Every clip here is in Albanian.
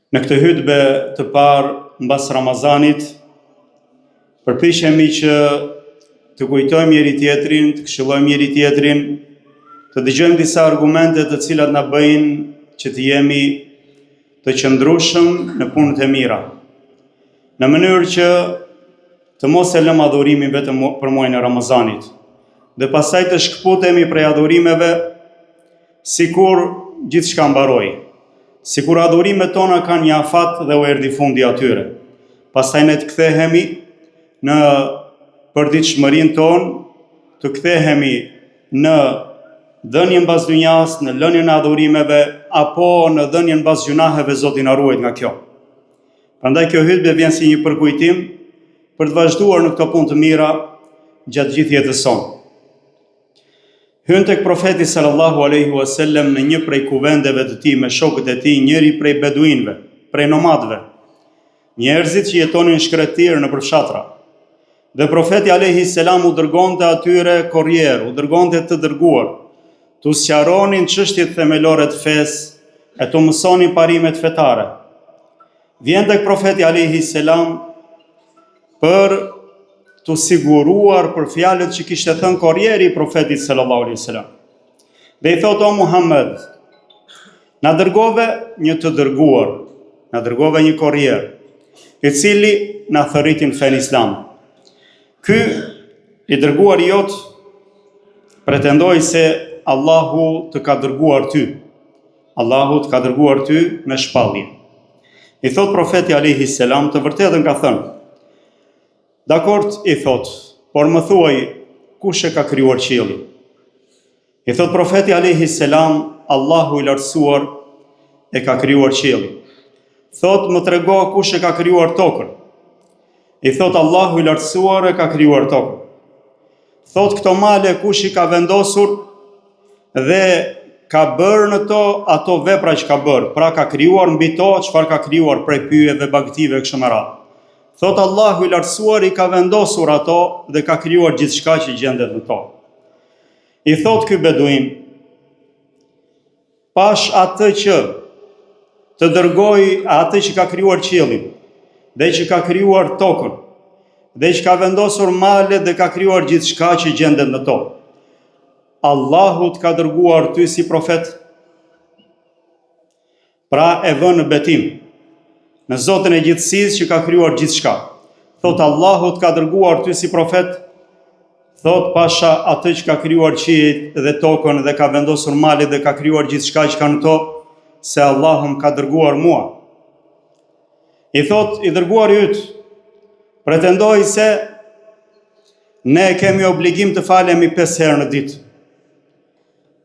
Në këtë hutbë të parë mbas Ramazanit, përpiqemi që të kujtojmë njëri tjetrin, të këshillojmë njëri tjetrin, të dëgjojmë disa argumente të cilat na bëjnë që të jemi të qëndrueshëm në punët e mira, në mënyrë që të mos e lëmë adhurimin vetëm për muajin e Ramazanit, dhe pastaj të shkëputemi prej adhurimeve sikur gjithçka mbaroi. Sikur adhurimet tona kanë një afat dhe u erdhi fundi atyre. Pastaj ne të kthehemi në përditshmërinë tonë, të kthehemi në dhënien mbas dynjas, në lënien e adhurimeve, apo në dhënien mbas gjunaheve. Zoti na ruaj nga kjo. Prandaj kjo hutbë vjen si një përkujtim për të vazhduar në këto punë të mira gjatë gjithë jetës sonë. Hyn tek profeti sallallahu alaihi wasallam në një prej kuvendeve të tij me shokët e tij, njëri prej beduinëve, prej nomadëve, njerëzit që jetonin shkretir në përfshatra. Dhe profeti alaihi selam u dërgonte atyre korrier, u dërgonte të dërguar, të sqaronin çështjet themelore të fesë, e të mësonin parimet fetare. Vjen tek profeti alaihi selam për të siguruar për fjalët që kishte thënë korrieri i profetit sallallahu alaihi wasallam. Dhe i thotë: "O Muhammed, na dërgove një të dërguar, na dërgove një korrier, i cili na thërriti në fen islam. Ky i dërguari jot pretendoi se Allahu të ka dërguar ty. Allahu të ka dërguar ty me shpallje." I thot profeti alaihi selam: "Të vërtetën ka thënë." "Dakord," i thot, "por më thuaj, kush e ka krijuar qiellin?" I thot profeti alaihi selam: "Allahu i lartësuar e ka krijuar qiellin." Thot: "Më trego kush e ka krijuar tokën?" I thot: "Allahu i lartësuar e ka krijuar tokën." Thot: "Këto male kush i ka vendosur dhe ka bërë në to ato vepra që ka bërë, pra ka krijuar mbi to çfarë ka krijuar prej pyjeve, bagëtive kështu me radhë." Thot: "Allahu i lartësuar i ka vendosur ato dhe ka krijuar gjithçka që gjendet në to." I thot ky beduin: "Pash atë që të dërgoi, atë që ka krijuar qiellin, dhe që ka krijuar tokën, dhe që ka vendosur malet dhe ka krijuar gjithçka që gjendet në to. Allahu të ka dërguar ty si profet?" Pra e vën në betim në Zotin e gjithësisë që ka krijuar gjithçka. Thot: "Allahu të ka dërguar ty si profet?" Thot: "Pasha atë që ka krijuar qiellin dhe tokën dhe ka vendosur malet dhe ka krijuar gjithçka që ka në to, se Allahu më ka dërguar mua." I thot: "I dërguari yt pretendoi se ne kemi obligim të falemi 5 herë në ditë."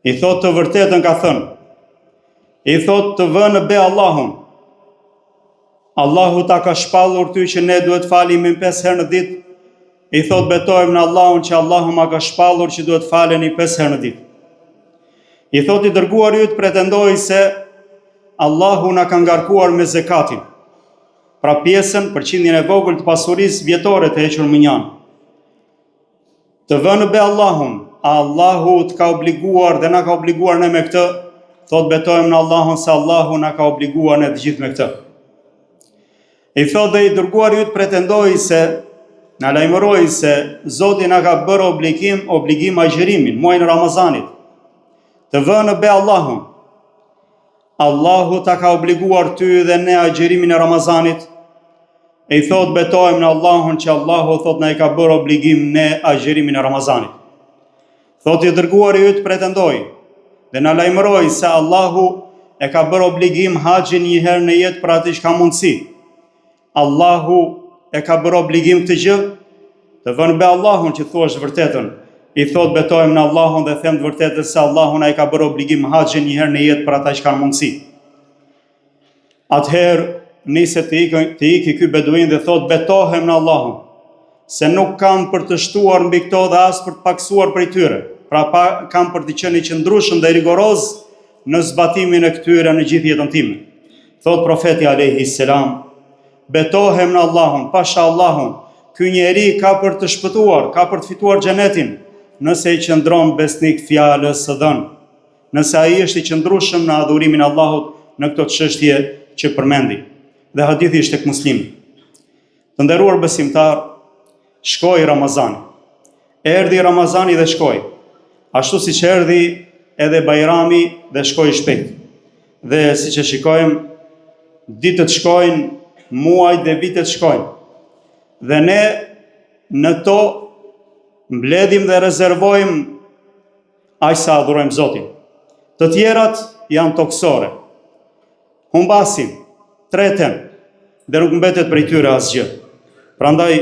I thot: "Të vërtetën ka thënë." I thot: "Të vë në be Allahun. Allahu ta ka shpallur ty që ne duhet falemi 5 herë në ditë?" I thot: "Betojmë në Allahun që Allahu ma ka shpallur që duhet faleni 5 herë në ditë." I thot: "I dërguari yt pretendoi se Allahu na ka ngarkuar me zekatin, pra pjesën, përqindjen e vogël të pasurisë vjetore të hequr mënjan. Të vë në be Allahun, a Allahu të ka obliguar dhe na ka obliguar ne me këtë?" Thot: "Betojmë në Allahun se Allahu na ka obliguar ne të gjithë me këtë." I thot: "Dhe i dërguari yt pretendoi se, na lajmëroi se Zoti na ka bërë obligim agjërimin muajin e Ramazanit. Të vë në be Allahun, Allahu ta ka obliguar ty dhe ne agjërimin e Ramazanit?" E i thot: "Betojmë në Allahun që Allahu thot na i ka bërë obligim ne agjërimin e Ramazanit." Thot: "I dërguari yt pretendoi dhe na lajmëroi se Allahu e ka bërë obligim haxhin një herë në jetë për atë që ka mundësi. Allahu e ka bërë obligim këtë gjë? Të vënë be Allahun që thuash vërtetën." I thot: "Betojmë në Allahun dhe them të vërtetën se Allahu na i ka bërë obligim haxhin një herë në jetë për ata që kanë mundësi." Atëherë nisi të iki ky beduin dhe thot: "Betohem në Allahun se nuk kam për të shtuar mbi këto dhe as për të paksuar prej tyre, pra kam për të qenë i qëndrueshëm dhe rigoroz në zbatimin e këtyre në gjithë jetën time." Thot profeti alaihi selam: "Betohem në Allahun, pasha Allahun, ky njeri ka për të shpëtuar, ka për të fituar xhenetin, nëse i qëndron besnik fjalës së dhënë, nëse ai është i qëndrueshëm në adhurimin e Allahut në këtë çështje që përmendi." dhe hadithi ishte tek Muslimi. Të nderuar besimtar, shkoi Ramazani. Erdhi Ramazani dhe shkoi. Ashtu siç erdhi edhe Bajrami dhe shkoi shpejt. Dhe siç e shikojmë, ditët shkojnë, muajt dhe vitet shkojnë. Dhe ne në to mbledhim dhe rezervojmë aq sa adhurojmë Zotin. Të tjerat janë toksore. Humbasim, treten, dhe nuk mbetet prej tyre asgjë. Prandaj,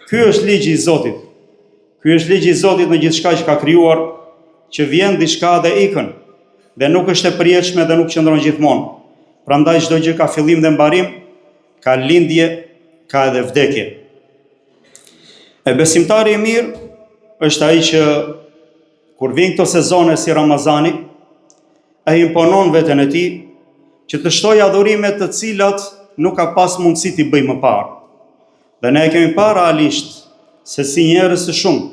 ky është ligji i Zotit. Ky është ligji i Zotit në gjithçka që ka krijuar, që vjen diçka dhe ikën, dhe nuk është e përjetshme dhe nuk qëndron gjithmonë. Prandaj çdo gjë ka fillim dhe mbarim, ka lindje, ka edhe vdekje. E besimtari i mirë është ai që kur vijnë këto sezone si Ramazani, ai imponon veten e tij që të shtojë adhurime të cilat nuk ka pas mundësi t'i bëj më parë. Dhe ne kemi para realisht se si njerëz të shumë,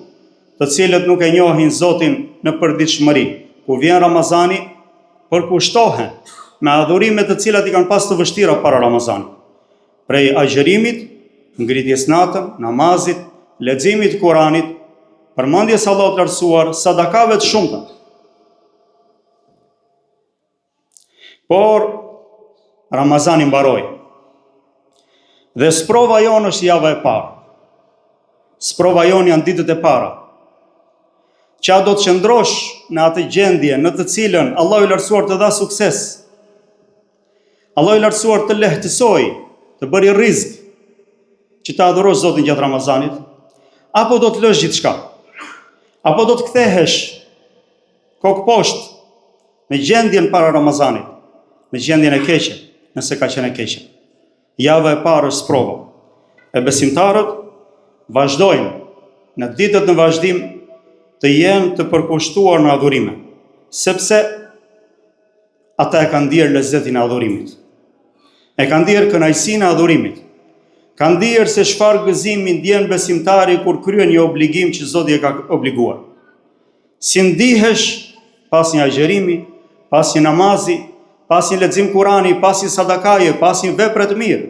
të cilët nuk e njohin Zotin në përditshmëri, kur vjen Ramazani, përkushtohen me adhurime të cilat i kanë pas të vështira para Ramazanit. Prej agjërimit, ngritjes natën, namazit, leximit të Kuranit, përmendjes së Allahut të lartësuar, sadakave të shumta. Por Ramazani mbaroi. Dhe sprova jonë është java e parë. Sprova jonë janë ditët e para. Qa do të qëndrosh në atë gjendje në të cilën Allahu i lartësuar të dha sukses. Allahu i lartësuar të lehtësoj, të bëri rizq, që të adhurosh Zotin gjatë Ramazanit, apo do të lësh gjithçka. Apo do të kthehesh kokë poshtë në gjendjen para Ramazanit, në gjendjen e keqe, nëse ka qenë e keqe. Java e parë është sprova. E besimtarët vazhdojnë në ditët në vazhdim të jenë të përkushtuar në adhurime, sepse ata e kanë ndier lezetin e adhurimit. E kanë ndier kënaqësinë e adhurimit. Kanë ndier se çfarë gëzimi ndjen besimtari kur kryen një obligim që Zoti e ka obliguar. Si ndihesh pas një agjërimi, pas një namazi, pas një lexim Kurani, pas një sadakaje, pas një vepre të mirë.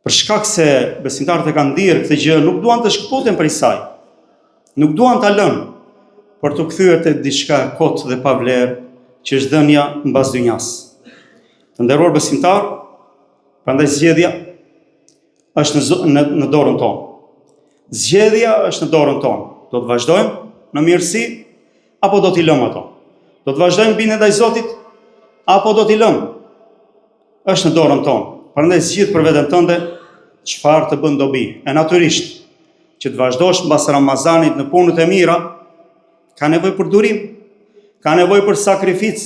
Për shkak se besimtarët e kanë ndier këtë gjë, nuk duan të shkëputen prej saj. Nuk duan ta lënë, por të kthyer te diçka e kotë dhe pa vlerë, që është dhënia mbas dynjas. Të nderuar besimtar, prandaj zgjedhja është në dorën tonë. Zgjedhja është në dorën tonë. Do të vazhdojmë në mirësi apo do t'i lëmë ato? Do të vazhdojmë bindje ndaj Zotit apo do t'i lëmë? Është në dorën tonë. Prandaj zgjidh për veten tënde çfarë të bën dobi. E natyrisht që të vazhdosh mbas Ramazanit në punët e mira, ka nevojë për durim, ka nevojë për sakrificë,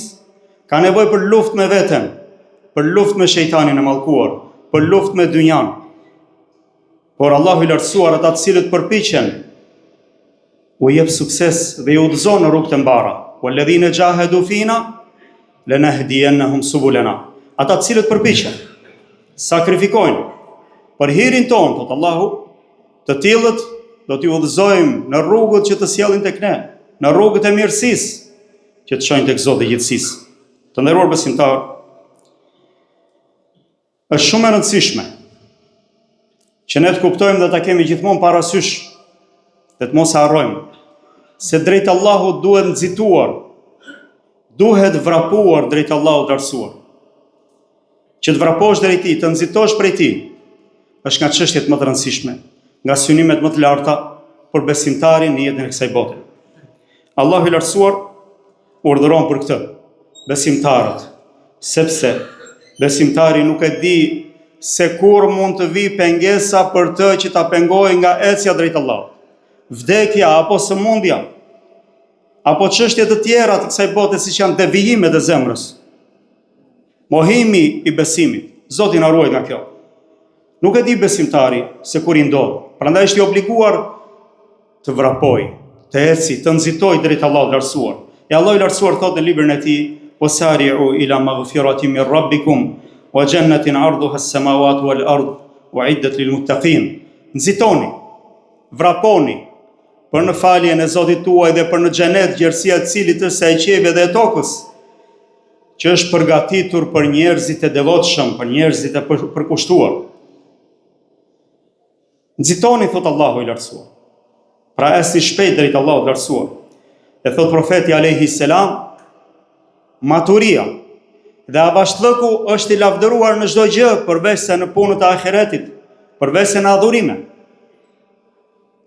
ka nevojë për luftë me veten, për luftë me shejtanin e mallkuar, për luftë me dynjan. Por Allahu i lartësuar ata të cilët përpiqen, u jep sukses dhe ju udhëzon në rrugët e mbara. Walladhina jahadu fina lanahdiyannahum subulana. Ata të cilët përpiqen, sakrifikojnë për hirin tonë, thot Allahu, të tillët do t'i udhëzojmë në rrugët që të sjellin tek ne, në rrugët e mirësisë që të çojnë tek Zoti i gjithësisë. Të nderuar besimtar, është shumë e rëndësishme që ne të kuptojmë dhe ta kemi gjithmonë parasysh dhe të mos harrojmë se drejt Allahut duhet nxituar, duhet vrapuar drejt Allahut të lartësuar. Që të vraposh drejt tij, të nxitosh prej tij, është nga çështjet më të rëndësishme, nga synimet më të larta për besimtarin në jetën e kësaj bote. Allahu i lartësuar urdhëron për këtë besimtarët, sepse besimtari nuk e di se kur mund të vi pengesa për të që ta pengojë nga ecja drejt Allahut. Vdekja apo sëmundja, apo çështje të tjera të kësaj bote siç janë devijimet e zemrës. Mohimi i besimit. Zoti na ruaj nga kjo. Nuk e di besimtari se kur i ndodh. Prandaj është i obliguar të vrapoj, të eci, të nxitoj drejt Allahut të lartësuar. E Allahu i lartësuar thotë në librin e tij: "Wasari'u ila maghfiratin min rabbikum wa jannatin 'arduha as-samawati wal ard u'iddat lil muttaqin." Nxitoni, vraponi për në faljen e Zotit tuaj dhe për në xhenet, gjerësia e cilit është sa e qiellit dhe e tokës, që është përgatitur për njerëzit e devotshëm, për njerëzit e përkushtuar. Nxitoni, thot Allahu i lartësuar. Pra esi shpejt drejt Allahut të lartësuar. E thot profeti alayhi salam, maturia dhe avashllëku është i lavdëruar në çdo gjë përveç se në punët e ahiretit, përveç se në adhurime.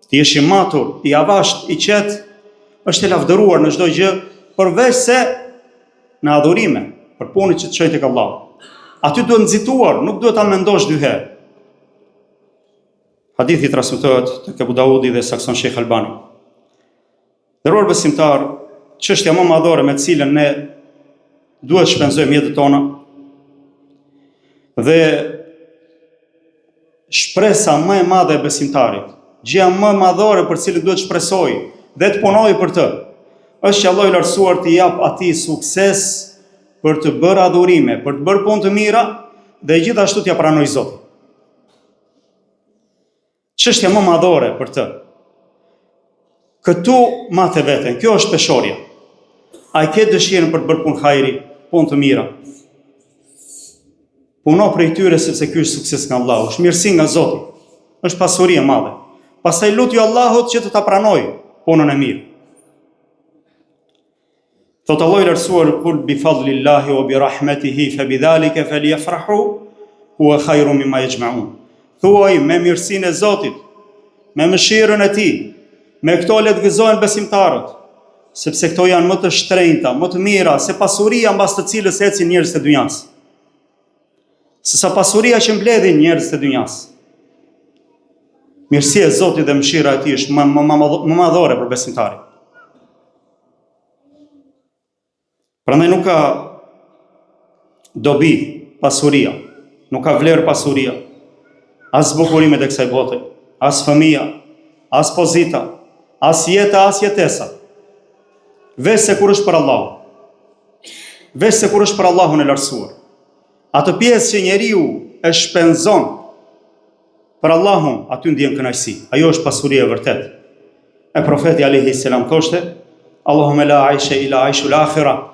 Ti jesh i matur, i avasht, i qetë, është i lavdëruar në çdo gjë përveç se në adhurime, për punët që të çojë tek Allahu. Aty duhet nxituar, nuk duhet ta mendosh dy herë. Hadithi transmetohet tek Abu Daudi dhe sakson Sheikh Albani. Nderuar besimtar, çështja më madhore me të cilën ne duhet shpenzojmë jetën tonë dhe shpresa më e madhe e besimtarit, gjëja më madhore për cilën duhet shpresoj dhe të punoj për të, është që Allahu i lartësuar t'i jap atij sukses për të bërë adhurime, për të bërë punë të mira dhe gjithashtu t'ia pranoj Zotin. Çështja më madhore për të. Këtu mate veten, kjo është peshorja. A i ke dëshirën për të bërë punë hajri, punë të mira? Puno prej tyre sepse ky është sukses nga Allahu, është mirësi nga Zoti, është pasuri e madhe. Pastaj lutju Allahut që të ta pranojë punën e mirë. Thot Allahu i lartësuar, kul bi fadlillahi wa bi rahmetihi fa bidhalika falyafrahu huwa khayrun mimma yajma'un. Thuaj me mirësinë e Zotit, me mëshirën e Tij, me këto le të gëzohen besimtarët, sepse këto janë më të shtrenjta, më të mira se pasuria mbas të cilës ecin njerëzit e dynjas. Sesa pasuria që mbledhin njerëzit e dynjas. Mirësia e Zotit dhe mëshira e Tij është më madhore për besimtarin. Prandaj nuk ka dobi pasuria, nuk ka vlerë pasuria, as bukurimet e kësaj bote, as fëmia, as pozita, as jeta, as jetesa. Veç se kur është për Allahun. Veç se kur është për Allahun e lartësuar. Atë pjesë që njeriu e shpenzon për Allahun, aty ndjen kënaqësi. Ajo është pasuria e vërtet. E profeti alayhi salam thoshte, Allahumma la aisha ila aishul akhirah.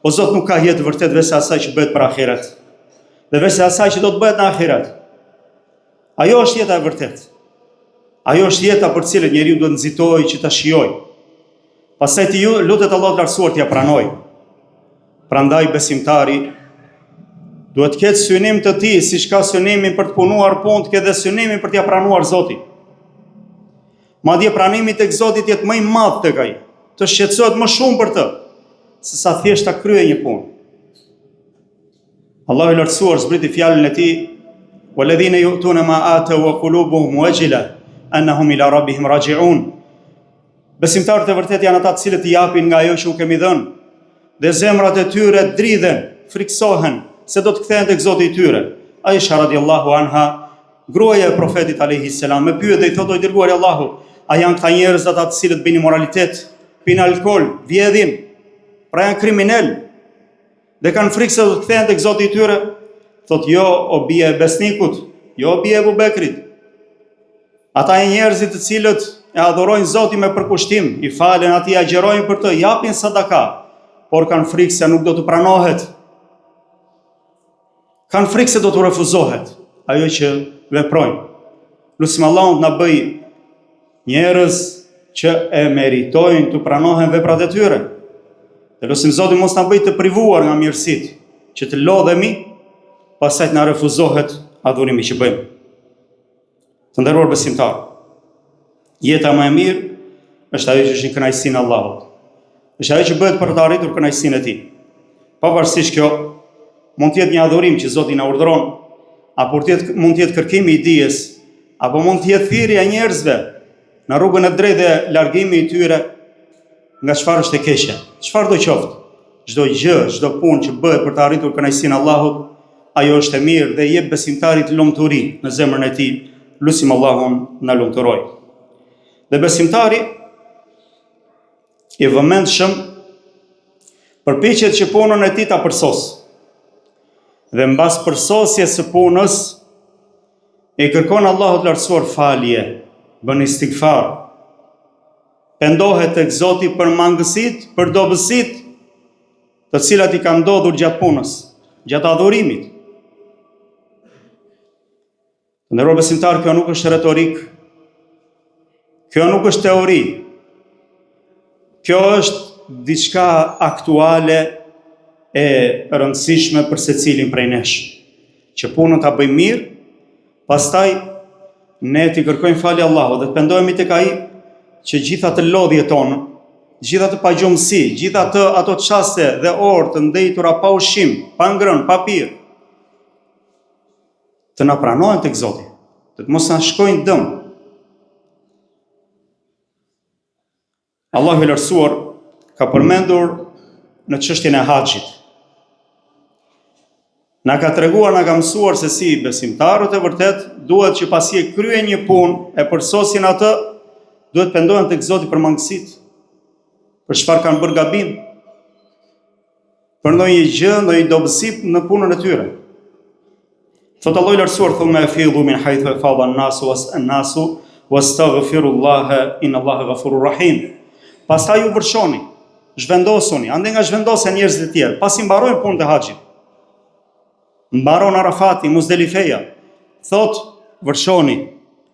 O Zot, nuk ka jetë vërtet veç asaj që bëhet për ahiret. Dhe veç asaj që do të bëhet në ahiret. Ajo është jeta e vërtet. Ajo është jeta për cilën njeriu duhet nxitojë që ta shijojë. Pastaj ti lutet Allahut të lartësuar t'ia pranoj. Prandaj besimtari duhet të ketë synim të tij, siç ka synimin për të punuar punë, të ketë dhe synimin për t'ia pranuar Zotin. Madje pranimi tek Zoti jetë më i madh tek ai. Të shqetësohet më shumë për të, se sa thjesht ta kryej një punë. Allahu i lartësuar zbriti fjalën e Tij, "Walladhina yu'tuna ma atau wa qulubuhum wajila annahum ila rabbihim raji'un." Besimtarët e vërtet janë ata të cilët i japin nga ajo që u kemi dhënë, dhe zemrat e tyre dridhen, friksohen se do të kthehen tek Zoti i tyre. Aisha radhiyallahu anha, gruaja e profetit alayhi salam, më pyet dhe i thotë: "O dërguari i Allahut, a janë këta njerëz ata të cilët bëjnë moralitet, pinë alkool, vjedhin, pra janë kriminal dhe kanë frikë se do të kthehen tek Zoti i tyre?" Thotë: "Jo, o bie e besnikut, jo o bie e Abu Bekrit. Ata janë njerëzit të cilët e adhurojnë Zotin me përkushtim, i falen atij, agjerojnë për të, japin sadaka, por kanë frikë se nuk do të pranohet. Kanë frikë se do të refuzohet ajo që veprojnë." Lutim Allahun të na bëj njerëz që e meritojnë të pranohen veprat e tyre. Dhe lutim Zotin mos na bëj të privuar nga mirësitë, që të lodhemi, pastaj të na refuzohet adhurimi që bëjmë. Të nderuar besimtar, jeta më e mirë është ajo që është në kënaqësinë e Allahut. Është ajo që bëhet për të arritur kënaqësinë e Tij. Pavarësisht kjo mund të jetë një adhurim që Zoti na urdhëron, apo mund të jetë kërkimi i dijes, apo mund të jetë thirrja e njerëzve në rrugën e drejtë dhe largimi i tyre nga çfarë është e keqja. Çfarë do qoftë, çdo gjë, çdo punë që bëhet për të arritur kënaqësinë e Allahut, ajo është e mirë dhe jep besimtarit lumturi në zemrën e tij. Lutim Allahun na lumturoj. Dhe besimtari i vëmendshëm përpiqet që punën e tij ta përsosë. Dhe mbas përsosjes së punës e kërkon Allahut lartësuar falje, bën istighfar, pendohet tek Zoti për mangësit, për dobësit, të cilat i kanë ndodhur gjatë punës, gjatë adhurimit. Nderuar besimtar, kjo nuk është retorik, kjo nuk është teori, kjo është diçka aktuale e rëndësishme për secilin prej nesh, që punën ta bëjmë mirë, pastaj ne t'i kërkojmë falje Allahut dhe të pendohemi tek ai që gjitha të lodhjet tonë, gjitha të pagjumësi, gjitha të ato çaste dhe orë të ndëjtura pa ushqim, pa ngrënë, pa pirë, të na pranohen tek Zoti, të mos na shkojnë dëm. Allahu i lartësuar ka përmendur në çështjen e haxhit. Na ka treguar, na ka mësuar se si besimtarët e vërtet duhet që pasi e kryen një punë, e përsosin atë, duhet pendohen tek Zoti për mangësitë, për çfarë kanë bërë gabim, për ndonjë gjë, ndonjë dobësi në punën e tyre. Thot Allahu i lartësuar, thumma yafidhu min haythu yafadha an-nasu wastaghfirullaha inna Allaha ghafurur rahim. Pastaj ju vërshoni, zhvendosuni, ande nga zhvendosen njerëzit e tjerë, pasi mbarojnë punën e haxhit. Mbaron Arafati, Muzdelifeja, thot vërshoni,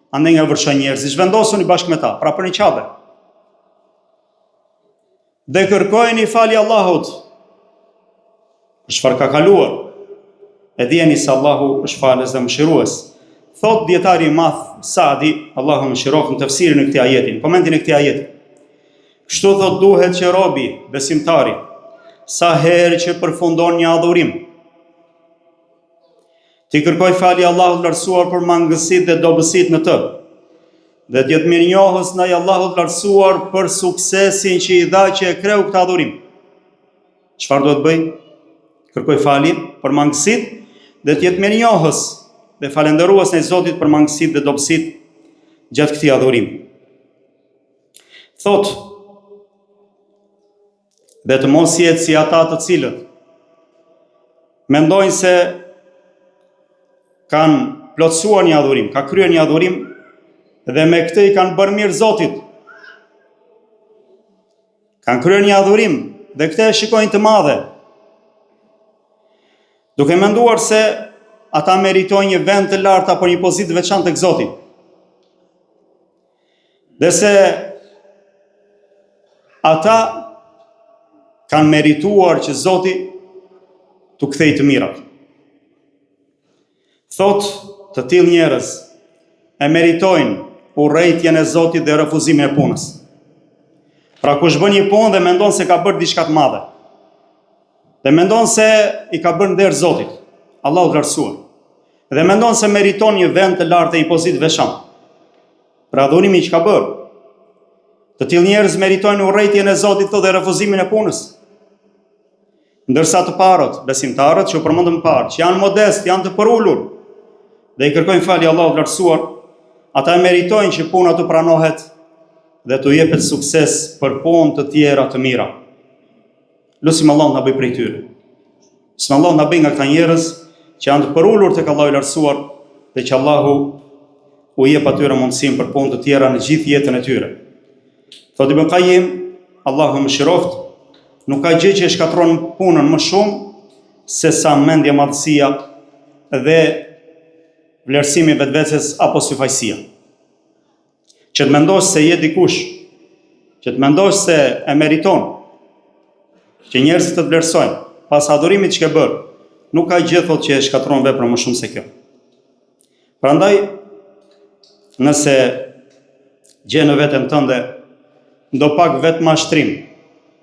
ande nga vërshon njerëzit, zhvendosuni bashkë me ta, pra për një qabe. Dhe kërkojeni falje Allahut, për çfarë ka kaluar, e dijeni se Allahu është falës dhe mëshirues. Thot dietari i madh Saadi, Allahu mëshiroft, në tefsirin e këtij ajeti, komentin e këtij ajeti. Kështu thot duhet që robi, besimtari, sa herë që përfundon një adhurim, ti kërkoj falje Allahut lartësuar për mangësitë dhe dobësitë në të, dhe t'jetë mirënjohës ndaj Allahut lartësuar për suksesin që i dha që e kreu këtë adhurim. Çfarë duhet bëj? Kërkoj falje për mangësitë dhe t'jetë mirënjohës dhe falendërues ndaj Zotit për mangësitë dhe dobësitë gjatë këtij adhurimi. Thot, dhe të mos jetë si ata të cilët mendojnë se kanë plotësuar një adhurim, ka kryer një adhurim dhe me këtë i kanë bërë mirë Zotit. Kanë kryer një adhurim dhe këtë e shikojnë të madhe, duke menduar se ata meritojnë një vend të lartë apo një pozitë veçantë tek Zoti. Dhe se ata kanë merituar që Zoti t'u kthejë të mirat. Thot, të tillë njerëz e meritojnë urrejtjen e Zotit dhe refuzimin e punës. Pra kush bën një punë dhe mendon se ka bërë diçka të madhe, dhe mendon se i ka bërë nder Zotit, Allahu të lartësuar, dhe mendon se meriton një vend të lartë e një pozitë veçantë, pra adhurimi që ka bërë, të tillë njerëz meritojnë urrejtjen e Zotit dhe refuzimin e punës. Ndërsa të parët, besimtarët që u përmendëm parë, që janë modest, janë të përulur, dhe i kërkojnë falje Allahut të lartësuar, ata e meritojnë që puna të pranohet dhe të jepet sukses për punë të tjera të mira. Lutim Allahun na bëj prej tyre. Lutim Allahun na bëj nga këta njerëz që janë të përulur tek Allahu i lartësuar dhe që Allahu u jep atyre mundësinë për punë të tjera në gjithë jetën e tyre. Thotë Ibn Qayyim, Allahu mëshiroft, nuk ka gjë që e shkatron punën më shumë se sa mendja, madhësia dhe vlerësimi vetvetes apo syfajësia. Që të mendosh se je dikush, që të mendosh se e meriton, që njerëzit të vlerësojnë pas adhurimit që ke bërë, nuk ka gjë thot që e shkatron veprën më shumë se kjo. Prandaj, nëse gje në veten tënde ndo pak vetë mashtrim,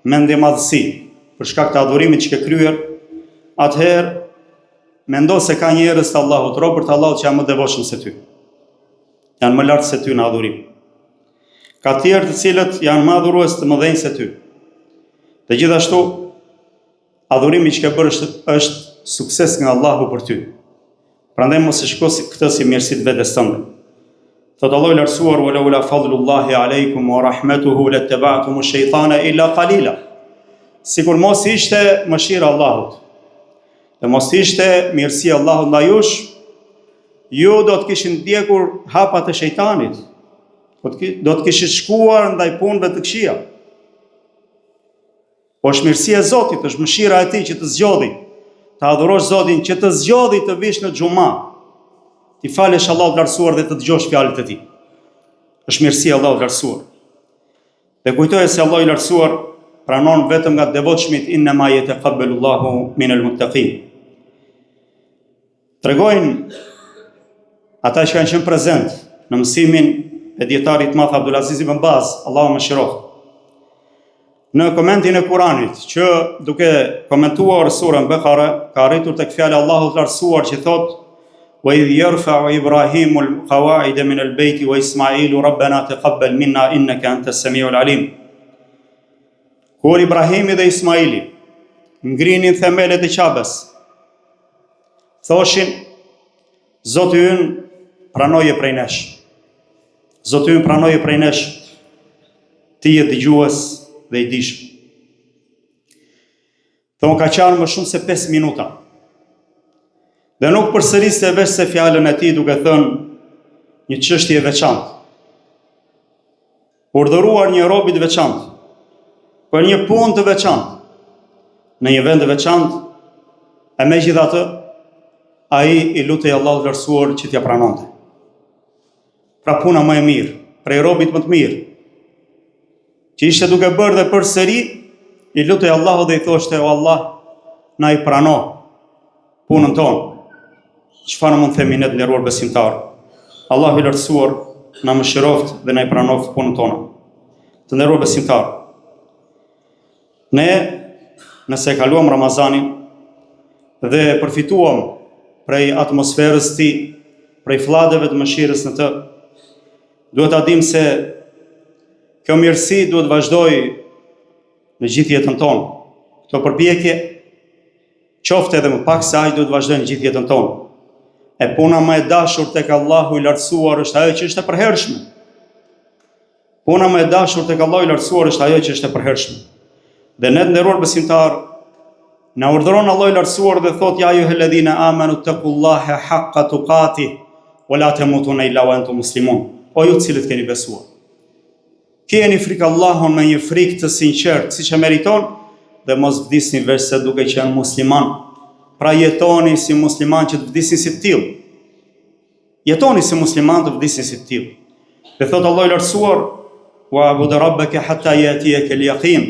mendje madhësi për shkak të adhurimit që ke kryer, atëherë mendo se ka njerëz të Allahut, robër të Allahut që janë më devotshëm se ty. Janë më lartë se ty në adhurim. Ka tjerë të cilët janë më adhurues të mëdhenj se ty. Dhe gjithashtu, adhurimi që ke bërë është sukses nga Allahu për ty. Prandaj mos e shiko këtë si mirësi të vetes tënde. Thot Allahu i lartësuar, wa laula fadlullahi aleikum wa rahmatuhu lattaba'tum ash-shaytana illa qalila. Sikur mos ishte mëshira e Allahut, dhe mos ishte mirësia e Allahut ndaj jush, ju do të kishin ndjekur hapat e shejtanit, do të kishit shkuar ndaj punëve të këqija. Po është mirësia e Zotit, është mëshira e Tij që të zgjodhi, të adhurosh Zotin, që të zgjodhi të vish në xhuma, ti falesh Allahut lartësuar dhe të dëgjosh fjalët e Tij. Është mirësia e Allahut lartësuar. Dhe kujtoje se Allahu i lartësuar pranon vetëm nga të devotshmit, innama yataqabbalu Allahu minal muttaqin. Tregojnë ata që kanë qenë prezent në mësimin e dietarit të madh Abdulaziz ibn Baz, Allahu mëshiroft, në komentin e Kuranit, që duke komentuar surën Bekare, ka arritur tek fjala e Allahut lartësuar që thotë: "Wa idh yarfa'u Ibrahimu al-qawa'ida min al-bayti wa Ismailu rabbana taqabbal minna innaka antas samiul alim." Kur Ibrahimi dhe Ismaili ngrinin themelet e Qabes, thoshin: Zoti ynë pranoje prej nesh. Zoti ynë pranoje prej nesh. Ti je dëgjues dhe i dishëm. Thonë ka qarë më shumë se 5 minuta. Dhe nuk përsëriste veç se fjalën e tij duke thënë një çështje e veçantë. Urdhëruar një robi të veçantë për një punë të veçantë në një vend të veçantë, e megjithatë ai i lutej Allahut lartësuar që t'ia pranonte. Pra puna më e mirë, prej robit më të mirë, që ishte duke bërë dhe përsëri, i lutej Allahut dhe i thoshte: O Allah, na i prano punën tonë. Çfarë mund të themi ne të nderuar besimtar? Allahu i lartësuar na mëshiroft dhe na i pranoft punën tonë. Të nderuar besimtar, ne nëse e kaluam Ramazanin dhe përfituam prej atmosferës të tij, prej fllladeve të mëshirës në të, duhet ta dimë se kjo mirësi duhet vazhdoj në gjithë jetën tonë. Kjo përpjekje, qoftë edhe më pak se aq, duhet vazhdoj në gjithë jetën tonë. E puna më e dashur tek Allahu i lartësuar është ajo që është e përhershme. Puna më e dashur tek Allahu i lartësuar është ajo që është e përhershme. Dhe ne të nderuar besimtar, na urdhëron Allahu i lartësuar dhe thotë: Ja ayyuhalladhina amanu taqullaha haqqa tuqatih wa la tamutunna illa wa antum muslimun. O ju të cilët keni besuar, keni frikë Allahun me një frikë të sinqertë, siç e meriton, dhe mos vdisni veç se duke qenë musliman. Pra jetoni si musliman që të vdisni si të tillë. Jetoni si musliman të vdisni si të tillë. Dhe thot Allahu i lartësuar: Wa'bud rabbaka hatta yatiyaka al-yaqin.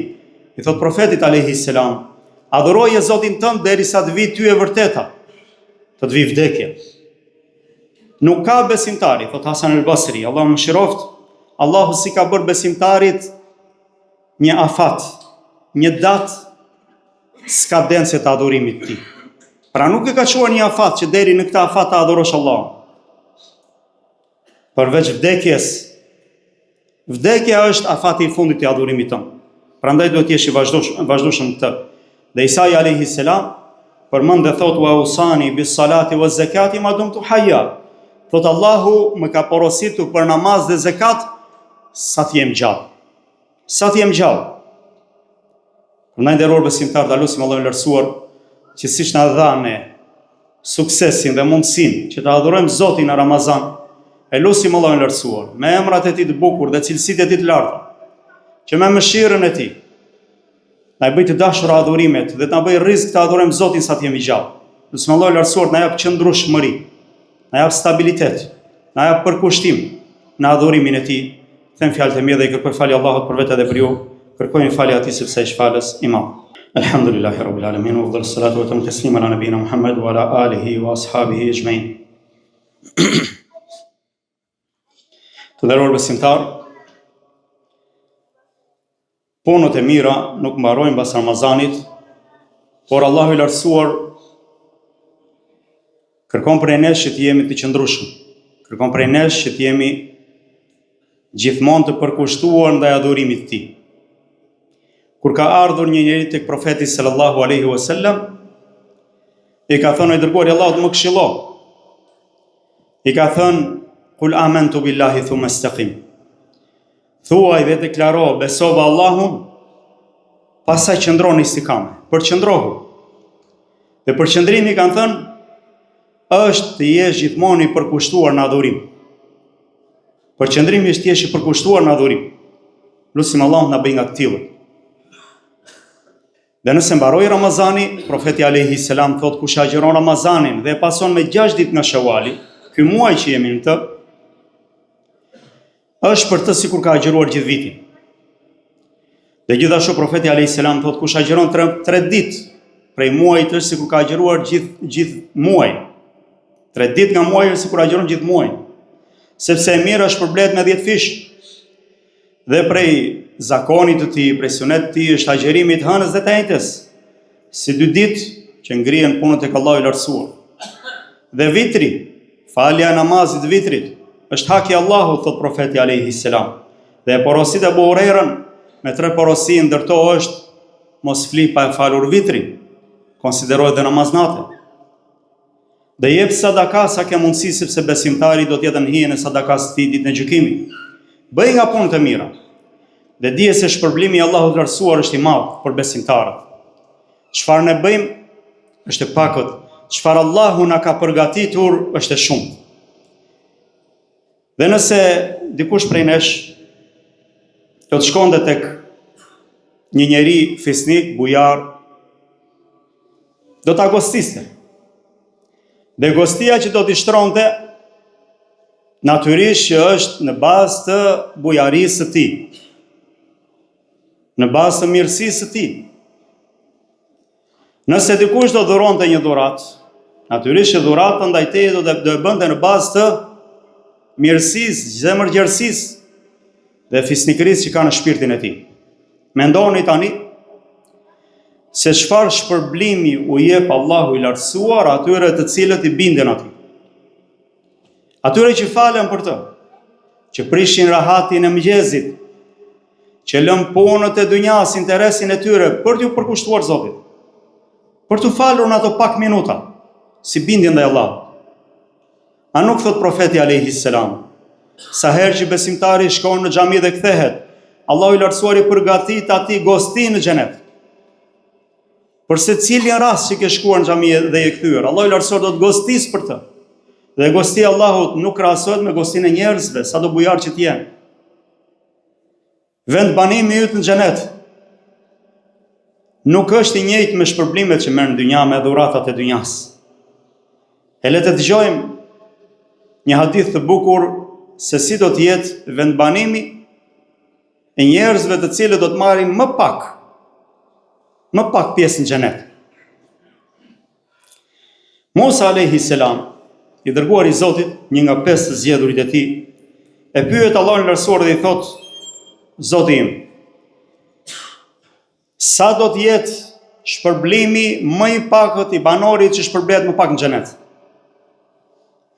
I thot profetit alayhi salam: adhuroje Zotin tënd derisa të vijë ty e vërteta, të vijë vdekja. Nuk ka besimtari, thot Hasan al-Basri, Allahu mëshiroft, Allahu si ka bërë besimtarit një afat, një datë skadencë të adhurimit të tij. Pra nuk e ka quar një afat që deri në këtë afat të adhurosh Allahun. Përveç vdekjes, vdekja është afati i fundit i adhurimit tënd. Prandaj duhet të jesh i vazhdueshëm këtë. Dhe Isa alayhi salam përmend dhe thot: Wa usani bis salati waz zakati ma dumtu hayya. Thot Allahu më ka porositur për namaz dhe zakat sa të jem gjallë. Sa të jem gjallë. Prandaj nderuar besimtar, ta lutim Allahun e lartësuar që siç na dha ne suksesin dhe mundësinë që të adhurojmë Zotin në Ramazan, e lutim Allahun e lartësuar me emrat e tij të bukur dhe cilësitë e tij të larta, që me mëshirën e tij na bëj të dashur adhurimet dhe të na bëj rrezik të adhurojmë Zotin sa të jemi gjallë. Lutim Allahun e lartësuar na jap qëndrueshmëri, na jap stabilitet, na jap përkushtim në adhurimin e tij. Them fjalët e mia dhe i kërkoj falje Allahut për vetë dhe për ju. Kërkojmë falje atij sepse ai është falës i madh. Alhamdulillahi rabbil alamin wa afdalus salatu wa taslimu ala nabiyina Muhammad wa ala alihi wa ashabihi ajma'in. Të nderuar besimtar, punët e mira nuk mbarojnë pas Ramazanit, por Allahu i lartësuar kërkon prej nesh që të jemi të qëndrueshëm. Kërkon prej nesh që të jemi gjithmonë të përkushtuar ndaj adhurimit të tij. Kur ka ardhur një njeri tek profeti sallallahu alaihi wasallam, i ka thënë: "I dërguari i Allahut, më këshillo." I ka thënë: "Qul amantu billahi thumma istaqim." Thuaj dhe deklaro, besova Allahun, pastaj qëndroni istikame. Përqëndrohu. Dhe përqëndrimi, kanë thënë, është të jesh gjithmonë i përkushtuar në adhurim. Përqëndrimi është të jesh i përkushtuar në adhurim. Lutim Allahun na bëj nga të tillët. Dhe nëse mbaroi Ramazani, profeti alayhi salam thot kush agjeron Ramazanin dhe e pason me 6 ditë nga Shawali, ky muaj që jemi në të, është për të sikur ka agjeruar gjithë vitin. Dhe gjithashtu profeti alayhi salam thot kush agjeron 3 ditë prej muajit është sikur ka agjeruar gjithë muaj. 3 ditë nga muaji është sikur agjeron gjithë muajin. Sepse e mirë është përblet me 10 fish. Dhe prej zakonit të tij, prej sunet të tij është agjerimi të hënës dhe të ejtës, si 2 ditë që ngrihen punët tek Allahu i lartësuar. Dhe vitri, falja e namazit vitrit, është haki i Allahut, thot profeti alayhi salam. Dhe e porosit e Abu Hurairën me 3 porosi ndërto është mos fli pa e falur vitrin, konsiderohet dhe namaz natë. Dhe jep sadaka sa ke mundësi, sepse besimtari do të jetë në hijen e sadakas të tij ditën e gjykimit. Bëj nga punët e mira. Dhe dije se shpërblimi i Allahut të lartësuar është i madh për besimtarët. Çfarë ne bëjmë është e pakët, çfarë Allahu na ka përgatitur është e shumtë. Dhe nëse dikush prej nesh do të shkonte tek një njeri fisnik, bujar, do ta gostiste. Dhe gostia që do t'i shtronte, natyrisht që është në bazë të bujarisë së tij, në bazë të mirësisë së tij. Nëse dikush do dhuronte një dhuratë, natyrisht që dhurata ndaj teje do e bënte në bazë të mirësisë, zemërgjerësisë dhe fisnikërisë që ka në shpirtin e tij. Mendoni tani se çfarë shpërblimi u jep Allahu i lartësuar atyre të cilët i binden atij. Atyre që falen për të, që prishin rahatin e mëngjesit, që lën punët e dunjas, interesin e tyre për t'ju përkushtuar Zotit, për t'u falur në ato pak minuta, si bindjen ndaj Allahut. A nuk thot profeti alayhi salam, sa herë që besimtari shkon në xhami dhe kthehet, Allahu i lartësuar i përgatit atij gosti në xhenet. Për secilin rast që ke shkuar në xhami dhe je kthyer, Allahu i lartësuar do të gostis për të. Dhe gostia e Allahut nuk krahasohet me gostinë e njerëzve, sado bujar që të jenë. Vend banimi yt në xhenet nuk është i njëjtë me shpërblimet që merr në dynja me dhuratat e dynjas. E le të dëgjojmë një hadith të bukur se si do të jetë vendbanimi e njerëzve të cilët do të marrin më pak pjesë në xhenet. Musa alayhi salam, i dërguar i Zotit, një nga 5 të zgjedhurit e tij, e pyet Allahun e lartësuar dhe i thot: Zoti im, sa do të jetë shpërblimi më i pakët i banorit që shpërblet më pak në xhenet?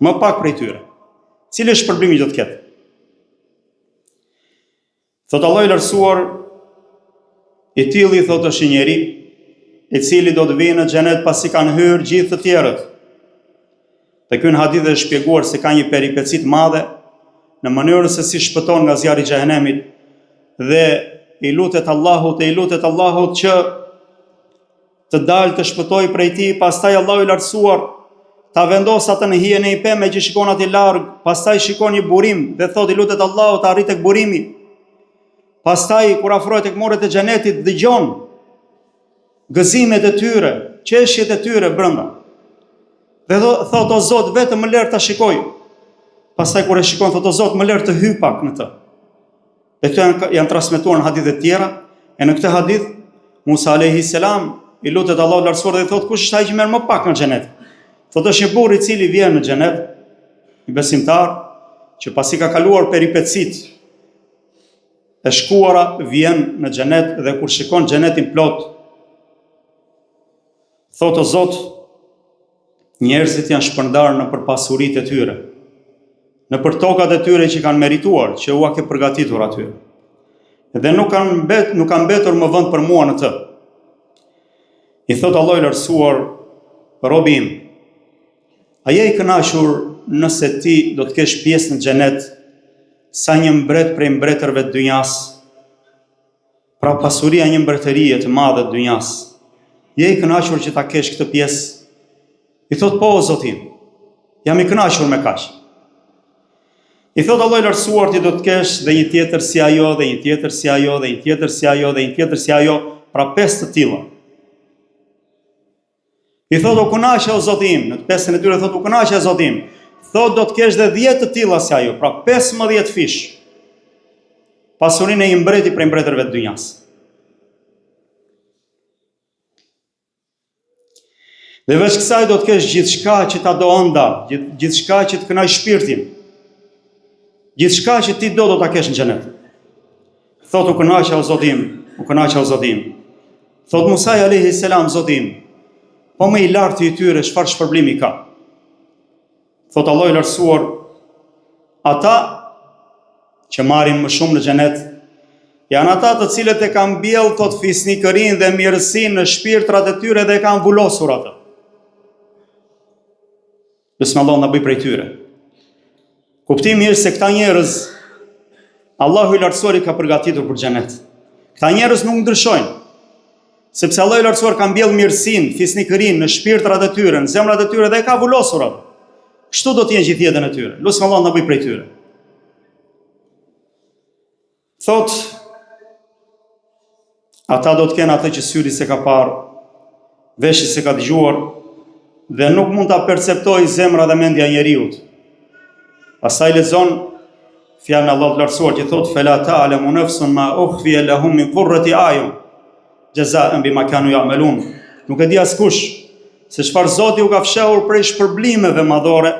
Më pak prej tyre. Cili shpërblimi do të ketë? Thot Allahu i lartësuar, i tilli thot është një njeri i cili do të vijë në xhenet pasi kanë hyrë gjithë të tjerët. Te ky hadith është shpjeguar se ka një peripeci të madhe në mënyrën se si shpëton nga zjarri i xhehenemit dhe i lutet Allahut që të dalë të shpëtoj prej tij, pastaj Allahu i lartësuar ta vendos atë në hijen e një pemë që shikon aty larg, pastaj shikon një burim dhe thotë i lutet Allahut të arrit tek burimi. Pastaj kur afrohet tek morret e xhenetit dëgjon gëzimet e tyre, qeshjet e tyre brenda. Dhe thotë o Zot, vetëm më lër ta shikoj. Pastaj kur e shikon thotë o Zot, më lër të hyj pak në të. Dhe këto janë transmetuar në hadithe të tjera, e në këtë hadith Musa alayhi salam i lutet Allahut lartësuar dhe i thotë kush është ai që merr më pak në xhenet? Thotë është një burr i cili vjen në xhenet, i besimtar, që pasi ka kaluar peripecit e shkuara, vjen në xhenet dhe kur shikon xhenetin plot, thotë o Zot, njerëzit janë shpërndarë në për pasuritë e tyre, në për tokat e tyre që kanë merituar, që ua ke përgatitur atyre. Dhe nuk kanë mbetur më vend për mua në të. I thot Allahu i lartësuar, robi im, a je i kënaqur nëse ti do të kesh pjesë në xhenet sa një mbret prej mbretërve të dynjas? Pra pasuria një mbretërie të madhe të dynjas. Je i kënaqur që ta kesh këtë pjesë? I thot po o Zotim, jam i kënaqur me kaq. I thot Allahu i lartësuar, ti do të kesh dhe një tjetër si ajo, dhe një tjetër si ajo, dhe një tjetër si ajo, dhe një tjetër si ajo, pra 5 të tilla. I thot, o kënaqja o Zoti im, në të pesën e tyre thot, o kënaqja o Zoti im. Thot, do të kesh dhe 10 të tilla si ajo, pra 15 fish. Pasurinë e një mbreti prej mbretërve të dynjas. Dhe veç kësaj do të kesh gjithçka që ta do ënda, gjithçka që të kënaq shpirtin. Gjithçka që ti do ta kesh në xhenet. Thot, u kënaqja o Zoti im, u kënaqja o Zoti im. Thot Musa alayhi salam, Zoti im, po më i lartë i tyre çfarë shpërblimi ka? Thot Allah i lartësuar, ata që marrin më shumë në xhenet janë ata të cilët e kanë mbjellë thot fisnikërinë dhe mirësinë në shpirtrat e tyre dhe e kanë vulosur atë. Besme Allah na bëj prej tyre. Kuptimi është se këta njerëz Allahu i lartësuar i ka përgatitur për xhenet. Këta njerëz nuk ndryshojnë, sepse Allahu i lartësuar ka mbjellë mirësinë, fisnikërinë në shpirtrat e tyre, në zemrat e tyre dhe e ka vulosur atë. Kështu do të jenë gjithë jetën e tyre. Lutem Allah na bëj prej tyre. Thot, ata do të kenë atë që syri se ka parë, veshi se ka dëgjuar, dhe nuk mund ta perceptojë zemra dhe mendja e njeriut. Pastaj lexon fjalën e Allahut të lartësuar që thot, fela ta'lamu nafsun ma ukhfiya lahum min qurrati a'yun jazaan bima kanu ya'malun. Nuk e di askush se çfarë Zoti u ka fshehur prej shpërblimeve madhore,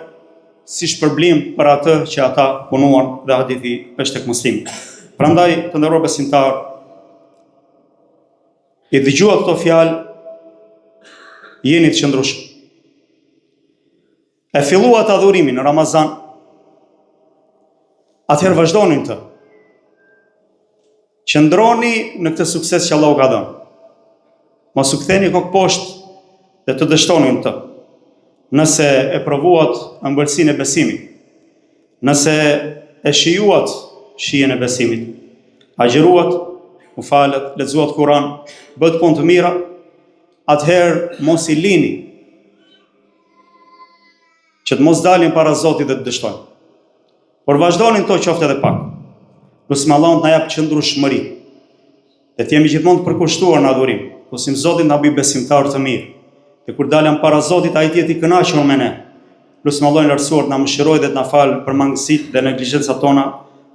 si shpërblim për atë që ata punuan, dhe hadithi është tek Muslimi. Prandaj, të nderuar besimtar, i dëgjuat këto fjalë, jeni të qëndrueshëm. E filluat adhurimin në Ramazan, atëherë vazhdonin të. Qëndroni në këtë sukses që Allahu ka dhënë. Mos u ktheni kokë poshtë dhe të dështonin të. Nëse e provuat ëmbëlsinë e besimit, nëse e shijuat shijen e besimit, agjeruat, u falet, lexuat Kur'an, bët punë të mira, atëherë mos i lini që të mos dalin para Zotit dhe të dështojnë. Por vazhdonin to qoftë edhe pak. Lutim Allahun të na jap qëndrueshmëri. Dhe të jemi gjithmonë të përkushtuar në adhurim. Lutim Zotin na bëj besimtar të mirë. Dhe kur dalëm para Zotit, ai të jetë i kënaqur me ne. Lutim Allahun e lartësuar të na mëshirojë dhe të na falë për mangësitë dhe neglizhencat tona.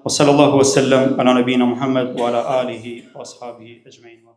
O sallallahu wasallam ala nabina Muhammad wa ala alihi wa ashabihi ajma'in.